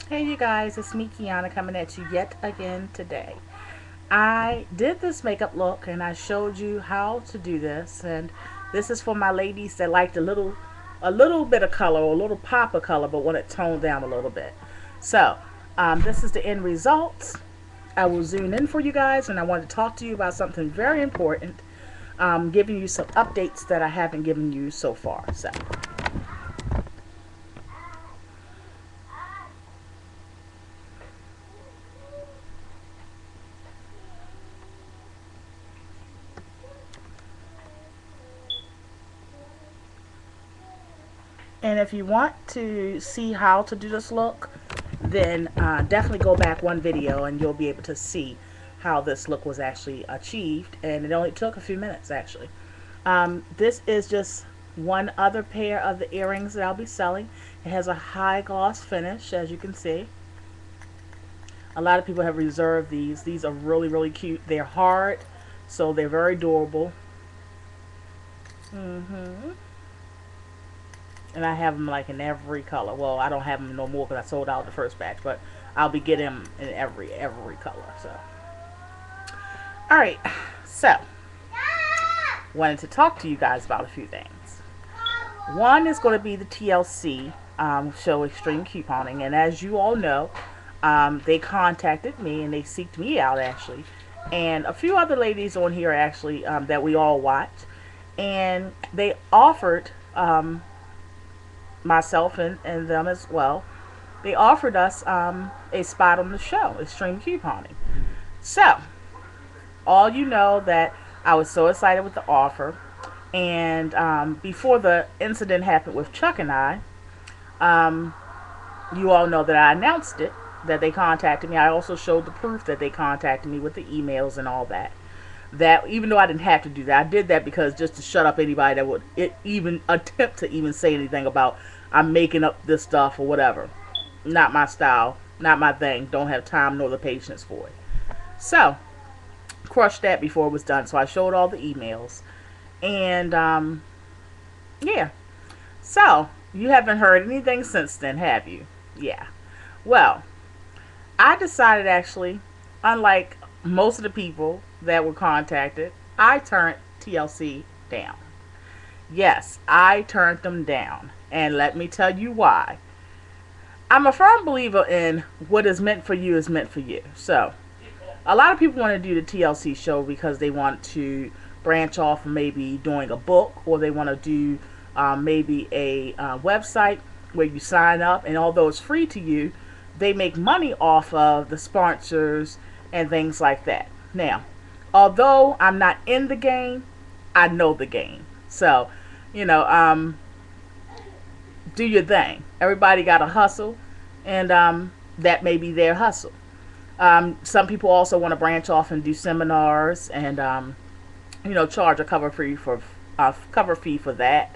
Hey you guys, it's me Kiana coming at you yet again today. I did this makeup look and I showed you how to do this, and this is for my ladies that liked a little bit of color or a little pop of color but want it toned down a little bit. So this is the end result. I will zoom in for you guys and I want to talk to you about something very important, giving you some updates that I haven't given you so far. And if you want to see how to do this look, then definitely go back one video and you'll be able to see how this look was actually achieved. And it only took a few minutes actually. This is just one other pair of the earrings that I'll be selling. It has a high gloss finish, as you can see. A lot of people have reserved these. These are really, really cute. They're hard, so they're very durable. And I have them like in every color. Well, I don't have them no more because I sold out the first batch, but I'll be getting them in every color. So, all right. So, wanted to talk to you guys about a few things. One is going to be the TLC show Extreme Couponing, and as you all know, they contacted me and they seeked me out actually, and a few other ladies on here actually that we all watch, and they offered myself and them as well. They offered us a spot on the show, Extreme Couponing. So, all you know that I was so excited with the offer. And before the incident happened with Chuck and I, um, you all know that I announced it, that they contacted me. I also showed the proof that they contacted me with the emails and all that. That even though I didn't have to do that, I did that because just to shut up anybody that would even attempt to even say anything about I'm making up this stuff or whatever. Not my style, not my thing. Don't have time nor the patience for it. So, crushed that before it was done. So I showed all the emails. And yeah. So, you haven't heard anything since then, have you? Yeah. Well, I decided actually, unlike most of the people that were contacted, I turned TLC down. Yes, I turned them down. And let me tell you why. I'm a firm believer in what is meant for you is meant for you. So, a lot of people want to do the TLC show because they want to branch off maybe doing a book, or they want to do maybe a website where you sign up, and although it's free to you, they make money off of the sponsors and things like that. Now, although I'm not in the game, I know the game. So, you know, do your thing. Everybody got to hustle, and that may be their hustle. Some people also want to branch off and do seminars and charge a cover fee for that.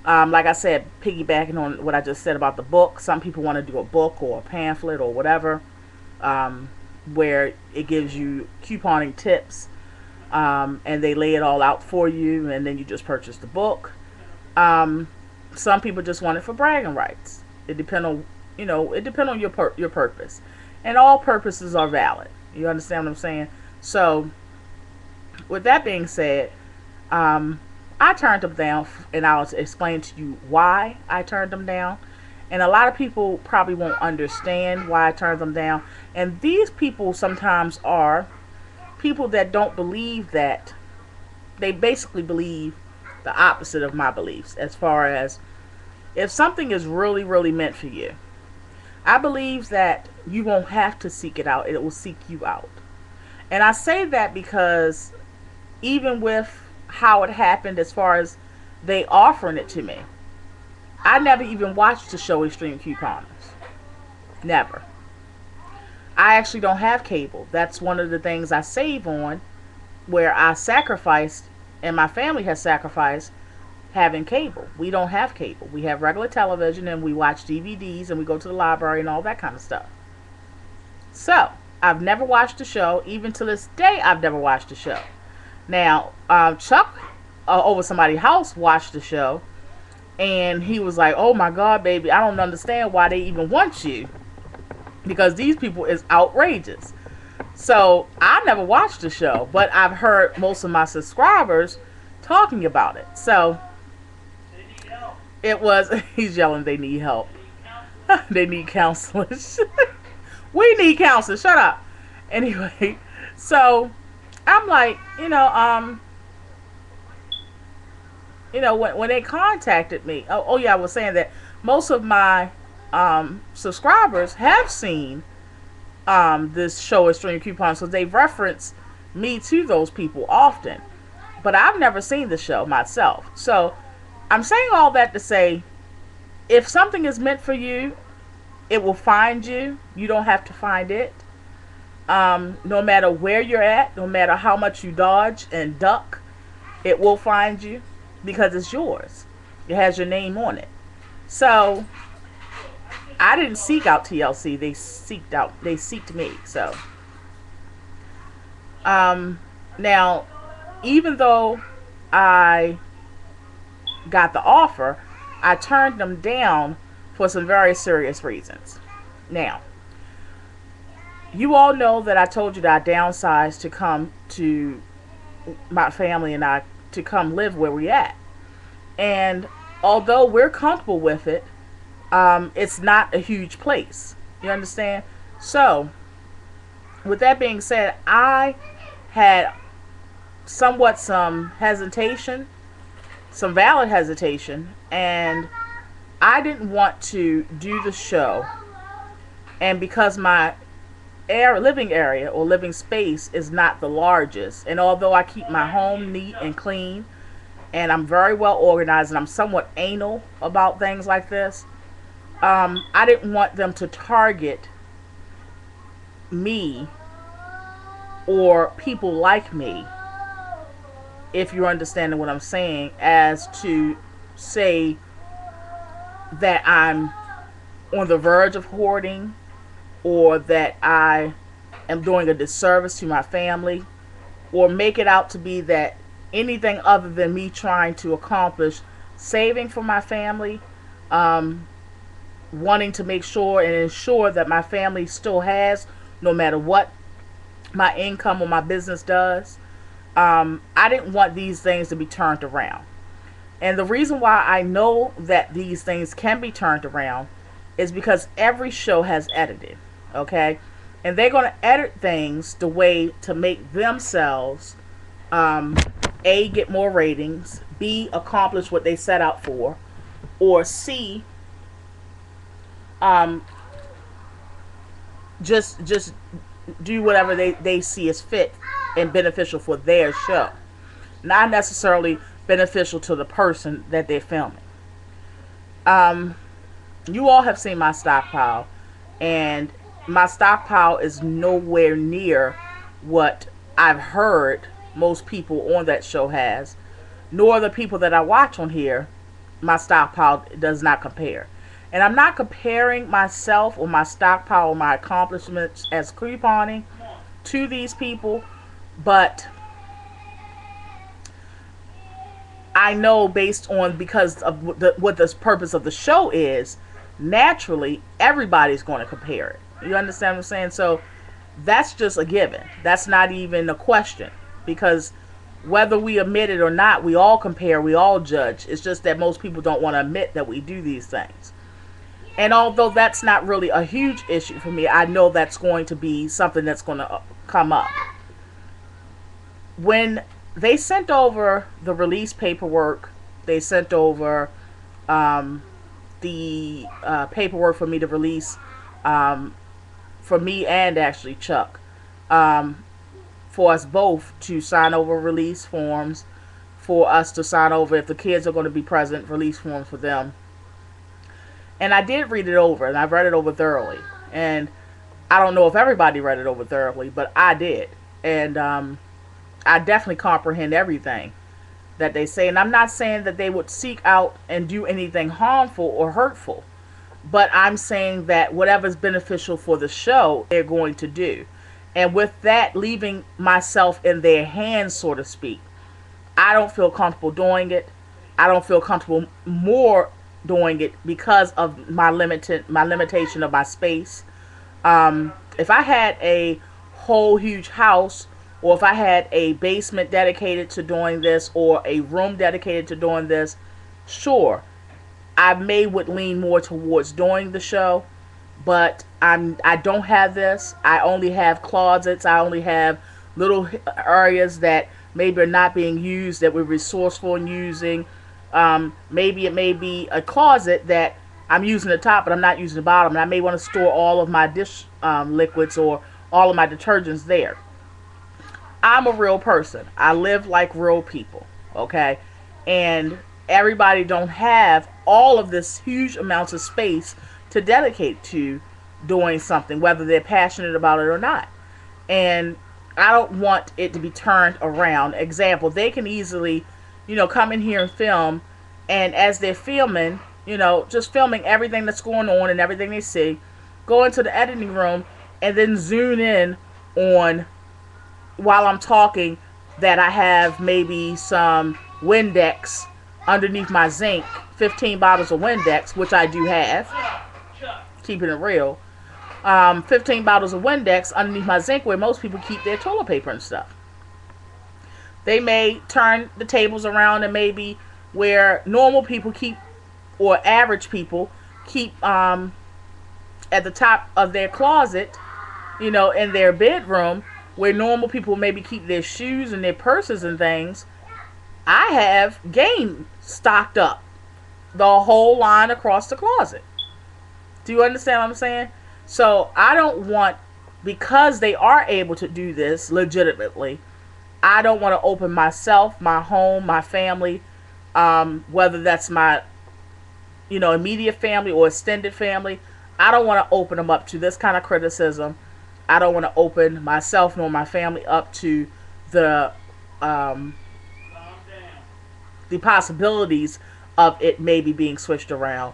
Like I said, piggybacking on what I just said about the book, some people want to do a book or a pamphlet or whatever, where it gives you couponing tips, and they lay it all out for you, and then you just purchase the book. Some people just want it for bragging rights. It depends on your purpose, and all purposes are valid. You understand what I'm saying? So, with that being said, I turned them down, and I'll explain to you why I turned them down. And a lot of people probably won't understand why I turned them down. And these people sometimes are people that don't believe that. They basically believe the opposite of my beliefs, as far as if something is really, really meant for you. I believe that you won't have to seek it out, it will seek you out. And I say that because even with how it happened, as far as they offering it to me, I never even watched the show Extreme Couponers. Never. I actually don't have cable. That's one of the things I save on, where I sacrificed, and my family has sacrificed having cable. We don't have cable. We have regular television, and we watch DVDs, and we go to the library and all that kind of stuff. So, I've never watched the show. Even to this day, I've never watched the show. Now, Chuck over somebody's house watched the show, and he was like, "Oh my God, baby, I don't understand why they even want you." because these people is outrageous. So I never watched the show, but I've heard most of my subscribers talking about it. So it was, he's yelling, they need help. They need counselors. We need counselors. Shut up. Anyway, so I'm like, when they contacted me, oh yeah, I was saying that most of my subscribers have seen this show, Extreme Coupons, so they reference me to those people often. But I've never seen the show myself. So I'm saying all that to say, if something is meant for you, it will find you. You don't have to find it. No matter where you're at, no matter how much you dodge and duck, it will find you because it's yours. It has your name on it. So I didn't seek out TLC. They seeked me. So now, even though I got the offer, I turned them down for some very serious reasons. Now, you all know that I told you that I downsized to come to my family and I to come live where we at. And although we're comfortable with it, it's not a huge place. You understand? So, with that being said, I had somewhat some hesitation, some valid hesitation, and I didn't want to do the show. And because my living area or living space is not the largest, and although I keep my home neat and clean, and I'm very well organized, and I'm somewhat anal about things like this, I didn't want them to target me or people like me, if you're understanding what I'm saying, as to say that I'm on the verge of hoarding, or that I am doing a disservice to my family, or make it out to be that anything other than me trying to accomplish saving for my family, wanting to make sure and ensure that my family still has, no matter what my income or my business does. I didn't want these things to be turned around. And the reason why I know that these things can be turned around is because every show has edited, okay? And they're going to edit things the way to make themselves, A, get more ratings, B, accomplish what they set out for, or C, just do whatever they see as fit and beneficial for their show. Not necessarily beneficial to the person that they're filming. You all have seen my stockpile, and my stockpile is nowhere near what I've heard most people on that show has, nor the people that I watch on here. My stockpile does not compare. And I'm not comparing myself or my stockpile or my accomplishments as couponing to these people, but I know based on, because of what the purpose of the show is, naturally everybody's going to compare it. You understand what I'm saying? So that's just a given. That's not even a question, because whether we admit it or not, we all compare, we all judge. It's just that most people don't want to admit that we do these things. And although that's not really a huge issue for me, I know that's going to be something that's going to come up. When they sent over the release paperwork, they sent over the paperwork for me to release, for me and actually Chuck, for us both to sign over release forms, for us to sign over, if the kids are going to be present, release forms for them. And I did read it over, and I read it over thoroughly. And I don't know if everybody read it over thoroughly, but I did. And I definitely comprehend everything that they say. And I'm not saying that they would seek out and do anything harmful or hurtful, but I'm saying that whatever's beneficial for the show, they're going to do. And with that, leaving myself in their hands, so to speak, I don't feel comfortable doing it. I don't feel comfortable more doing it because of my limitation of my space, If I had a whole huge house, or if I had a basement dedicated to doing this, or a room dedicated to doing this, sure, I may would lean more towards doing the show. But I don't have this. I only have closets. I only have little areas that maybe are not being used that we're resourceful in using. Maybe it may be a closet that I'm using the top, but I'm not using the bottom, and I may want to store all of my dish liquids or all of my detergents there. I'm a real person. I live like real people, okay? And everybody don't have all of this huge amounts of space to dedicate to doing something, whether they're passionate about it or not. And I don't want it to be turned around. Example, they can easily, come in here and film, and as they're filming, just filming everything that's going on and everything they see, go into the editing room and then zoom in on, while I'm talking, that I have maybe some Windex underneath my zinc, 15 bottles of Windex, which I do have, keeping it real. 15 bottles of Windex underneath my zinc where most people keep their toilet paper and stuff. They may turn the tables around and maybe where normal people keep, or average people keep, at the top of their closet, in their bedroom, where normal people maybe keep their shoes and their purses and things. I have game stocked up the whole line across the closet. Do you understand what I'm saying? So I don't want, because they are able to do this legitimately, I don't want to open myself, my home, my family, whether that's my, immediate family or extended family. I don't want to open them up to this kind of criticism. I don't want to open myself nor my family up to the possibilities of it maybe being switched around.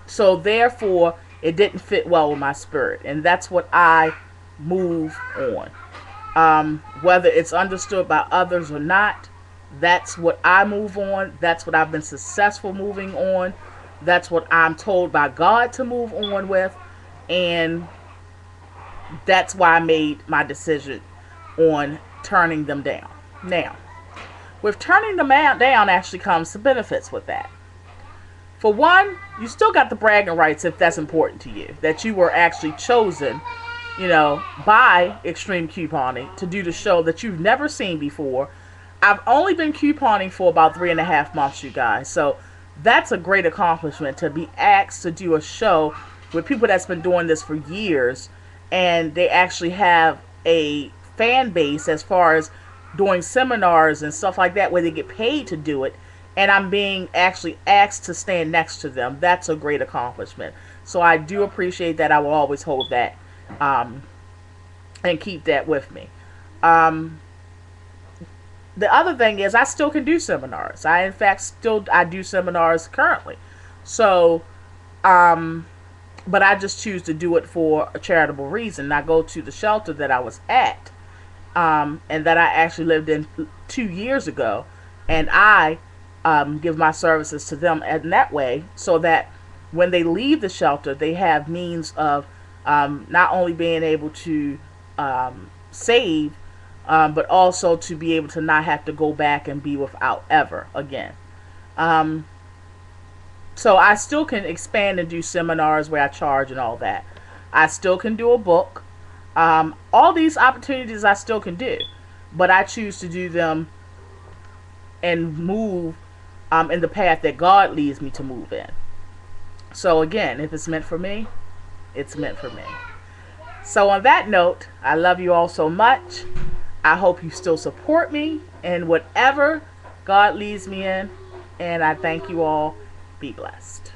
So therefore, it didn't fit well with my spirit, and that's what I move on. Whether it's understood by others or not, that's what I move on. That's what I've been successful moving on. That's what I'm told by God to move on with, and that's why I made my decision on turning them down. Now, with turning them down actually comes some benefits with that. For one, you still got the bragging rights if that's important to you, that you were actually chosen, by Extreme Couponing to do the show that you've never seen before. I've only been couponing for about 3.5 months, you guys. So that's a great accomplishment to be asked to do a show with people that's been doing this for years, and they actually have a fan base as far as doing seminars and stuff like that where they get paid to do it, and I'm being actually asked to stand next to them. That's a great accomplishment. So I do appreciate that. I will always hold that and keep that with me. The other thing is I still can do seminars. I do seminars currently. So but I just choose to do it for a charitable reason. I go to the shelter that I was at, and that I actually lived in 2 years ago, and I give my services to them in that way, so that when they leave the shelter, they have means of not only being able to save, but also to be able to not have to go back and be without ever again. So I still can expand and do seminars where I charge and all that. I still can do a book. All these opportunities I still can do, but I choose to do them and move in the path that God leads me to move in. So again, if it's meant for me, it's meant for me. So on that note, I love you all so much. I hope you still support me in whatever God leads me in, and I thank you all. Be blessed.